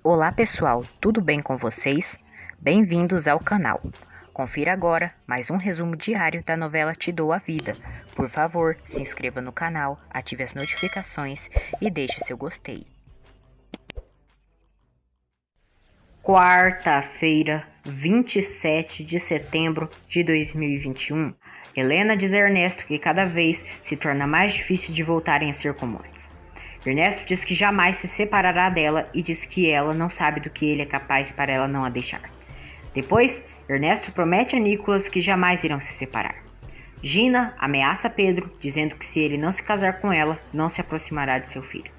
Olá pessoal, tudo bem com vocês? Bem-vindos ao canal. Confira agora mais um resumo diário da novela Te Dou a Vida. Por favor, se inscreva no canal, ative as notificações e deixe seu gostei. Quarta-feira, 27 de setembro de 2021. Helena diz a Ernesto que cada vez se torna mais difícil de voltarem a ser como antes. Ernesto diz que jamais se separará dela e diz que ela não sabe do que ele é capaz para ela não a deixar. Depois, Ernesto promete a Nicolas que jamais irão se separar. Gina ameaça Pedro, dizendo que se ele não se casar com ela, não se aproximará de seu filho.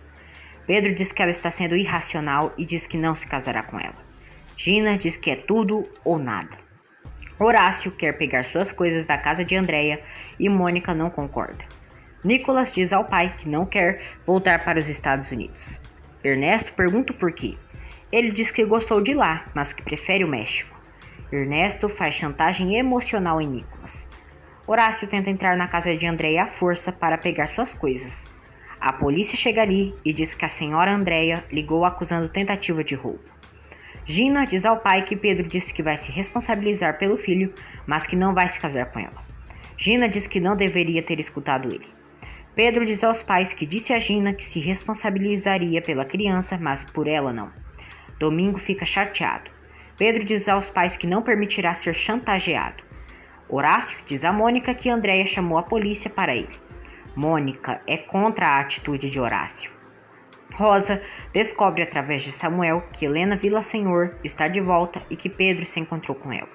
Pedro diz que ela está sendo irracional e diz que não se casará com ela. Gina diz que é tudo ou nada. Horácio quer pegar suas coisas da casa de Andréia e Mônica não concorda. Nicolas diz ao pai que não quer voltar para os Estados Unidos. Ernesto pergunta o porquê. Ele diz que gostou de lá, mas que prefere o México. Ernesto faz chantagem emocional em Nicolas. Horácio tenta entrar na casa de Andréia à força para pegar suas coisas. A polícia chega ali e diz que a senhora Andréia ligou acusando tentativa de roubo. Gina diz ao pai que Pedro disse que vai se responsabilizar pelo filho, mas que não vai se casar com ela. Gina diz que não deveria ter escutado ele. Pedro diz aos pais que disse a Gina que se responsabilizaria pela criança, mas por ela não. Domingo fica chateado. Pedro diz aos pais que não permitirá ser chantageado. Horácio diz a Mônica que Andréia chamou a polícia para ele. Mônica é contra a atitude de Horácio. Rosa descobre através de Samuel que Helena Villasenhor está de volta e que Pedro se encontrou com ela.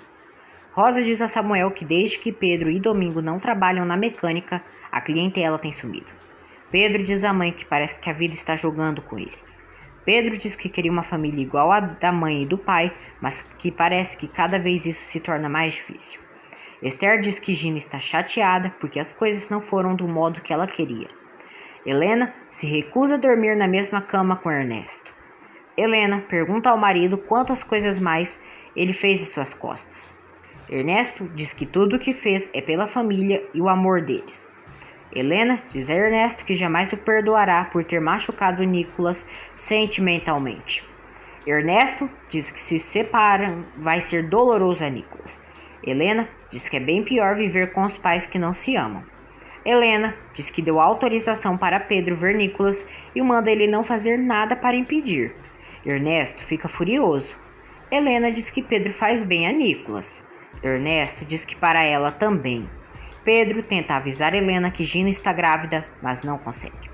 Rosa diz a Samuel que desde que Pedro e Domingo não trabalham na mecânica, a clientela tem sumido. Pedro diz à mãe que parece que a vida está jogando com ele. Pedro diz que queria uma família igual à da mãe e do pai, mas que parece que cada vez isso se torna mais difícil. Esther diz que Gina está chateada porque as coisas não foram do modo que ela queria. Helena se recusa a dormir na mesma cama com Ernesto. Helena pergunta ao marido quantas coisas mais ele fez em suas costas. Ernesto diz que tudo o que fez é pela família e o amor deles. Helena diz a Ernesto que jamais o perdoará por ter machucado Nicolas sentimentalmente. Ernesto diz que se separam vai ser doloroso a Nicolas. Helena diz que é bem pior viver com os pais que não se amam. Helena diz que deu autorização para Pedro ver Nicolas e manda ele não fazer nada para impedir. Ernesto fica furioso. Helena diz que Pedro faz bem a Nicolas. Ernesto diz que para ela também. Pedro tenta avisar Helena que Gina está grávida, mas não consegue.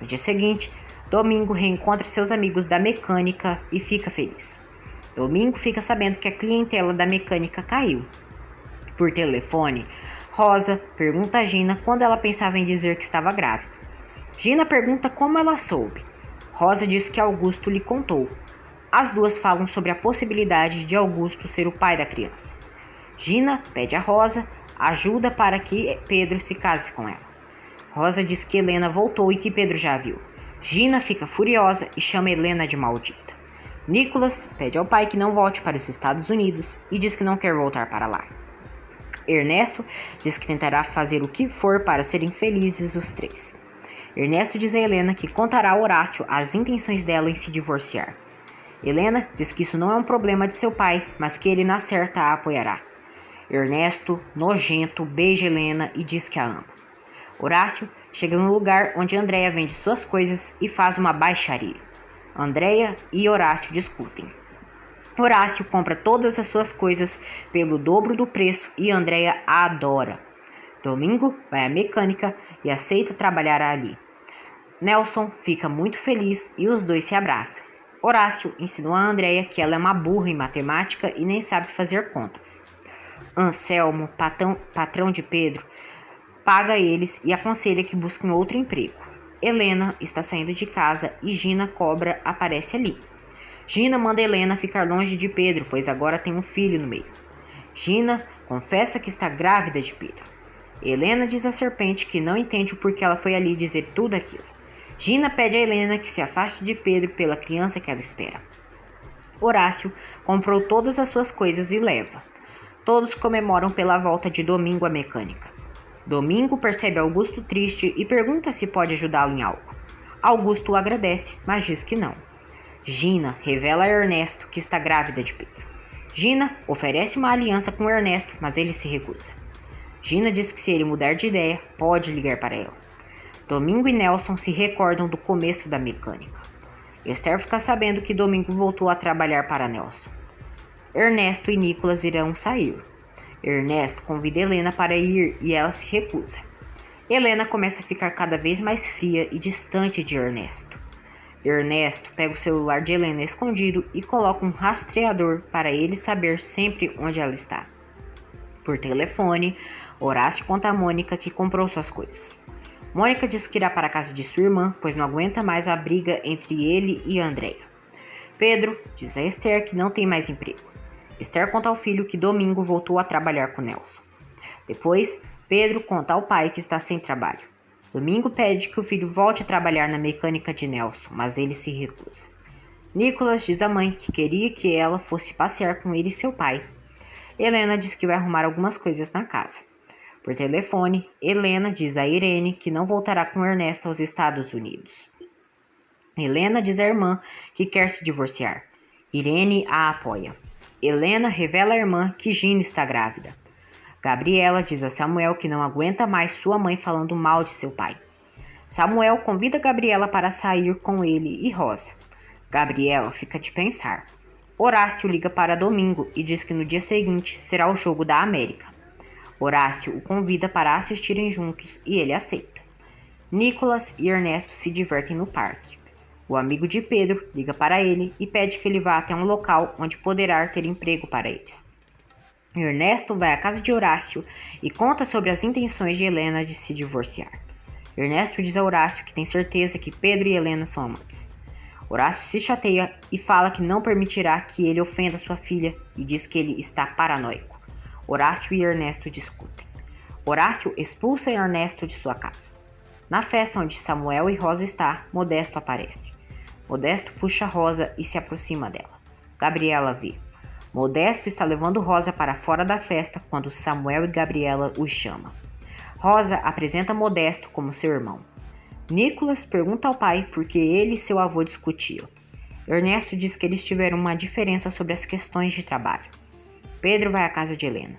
No dia seguinte, Domingo reencontra seus amigos da mecânica e fica feliz. Domingo fica sabendo que a clientela da mecânica caiu. Por telefone, Rosa pergunta a Gina quando ela pensava em dizer que estava grávida. Gina pergunta como ela soube. Rosa diz que Augusto lhe contou. As duas falam sobre a possibilidade de Augusto ser o pai da criança. Gina pede a Rosa ajuda para que Pedro se case com ela. Rosa diz que Helena voltou e que Pedro já viu. Gina fica furiosa e chama Helena de maldita. Nicolas pede ao pai que não volte para os Estados Unidos e diz que não quer voltar para lá. Ernesto diz que tentará fazer o que for para serem felizes os três. Ernesto diz a Helena que contará a Horácio as intenções dela em se divorciar. Helena diz que isso não é um problema de seu pai, mas que ele na certa a apoiará. Ernesto, nojento, beija Helena e diz que a ama. Horácio chega no lugar onde Andréia vende suas coisas e faz uma baixaria. Andréia e Horácio discutem. Horácio compra todas as suas coisas pelo dobro do preço e Andréia a adora. Domingo vai à mecânica e aceita trabalhar ali. Nelson fica muito feliz e os dois se abraçam. Horácio ensinou a Andréia que ela é uma burra em matemática e nem sabe fazer contas. Anselmo, patrão de Pedro, paga eles e aconselha que busquem outro emprego. Helena está saindo de casa e Gina Cobra aparece ali. Gina manda Helena ficar longe de Pedro, pois agora tem um filho no meio. Gina confessa que está grávida de Pedro. Helena diz à serpente que não entende o porquê ela foi ali dizer tudo aquilo. Gina pede a Helena que se afaste de Pedro pela criança que ela espera. Horácio comprou todas as suas coisas e leva. Todos comemoram pela volta de Domingo à mecânica. Domingo percebe Augusto triste e pergunta se pode ajudá-lo em algo. Augusto o agradece, mas diz que não. Gina revela a Ernesto que está grávida de Pedro. Gina oferece uma aliança com Ernesto, mas ele se recusa. Gina diz que se ele mudar de ideia, pode ligar para ela. Domingo e Nelson se recordam do começo da mecânica. Esther fica sabendo que Domingo voltou a trabalhar para Nelson. Ernesto e Nicolas irão sair. Ernesto convida Helena para ir e ela se recusa. Helena começa a ficar cada vez mais fria e distante de Ernesto. Ernesto pega o celular de Helena escondido e coloca um rastreador para ele saber sempre onde ela está. Por telefone, Horácio conta a Mônica que comprou suas coisas. Mônica diz que irá para a casa de sua irmã, pois não aguenta mais a briga entre ele e Andréia. Pedro diz a Esther que não tem mais emprego. Esther conta ao filho que Domingo voltou a trabalhar com Nelson. Depois, Pedro conta ao pai que está sem trabalho. Domingo pede que o filho volte a trabalhar na mecânica de Nelson, mas ele se recusa. Nicolas diz à mãe que queria que ela fosse passear com ele e seu pai. Helena diz que vai arrumar algumas coisas na casa. Por telefone, Helena diz a Irene que não voltará com Ernesto aos Estados Unidos. Helena diz à irmã que quer se divorciar. Irene a apoia. Helena revela à irmã que Gina está grávida. Gabriela diz a Samuel que não aguenta mais sua mãe falando mal de seu pai. Samuel convida Gabriela para sair com ele e Rosa. Gabriela fica de pensar. Horácio liga para Domingo e diz que no dia seguinte será o jogo da América. Horácio o convida para assistirem juntos e ele aceita. Nicolas e Ernesto se divertem no parque. O amigo de Pedro liga para ele e pede que ele vá até um local onde poderá ter emprego para eles. Ernesto vai à casa de Horácio e conta sobre as intenções de Helena de se divorciar. Ernesto diz a Horácio que tem certeza que Pedro e Helena são amantes. Horácio se chateia e fala que não permitirá que ele ofenda sua filha e diz que ele está paranoico. Horácio e Ernesto discutem. Horácio expulsa Ernesto de sua casa. Na festa onde Samuel e Rosa está, Modesto aparece. Modesto puxa Rosa e se aproxima dela. Gabriela vê. Modesto está levando Rosa para fora da festa quando Samuel e Gabriela os chamam. Rosa apresenta Modesto como seu irmão. Nicolas pergunta ao pai por que ele e seu avô discutiam. Ernesto diz que eles tiveram uma diferença sobre as questões de trabalho. Pedro vai à casa de Helena.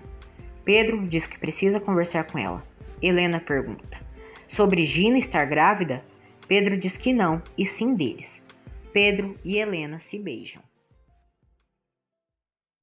Pedro diz que precisa conversar com ela. Helena pergunta: sobre Gina estar grávida? Pedro diz que não, e sim deles. Pedro e Helena se beijam.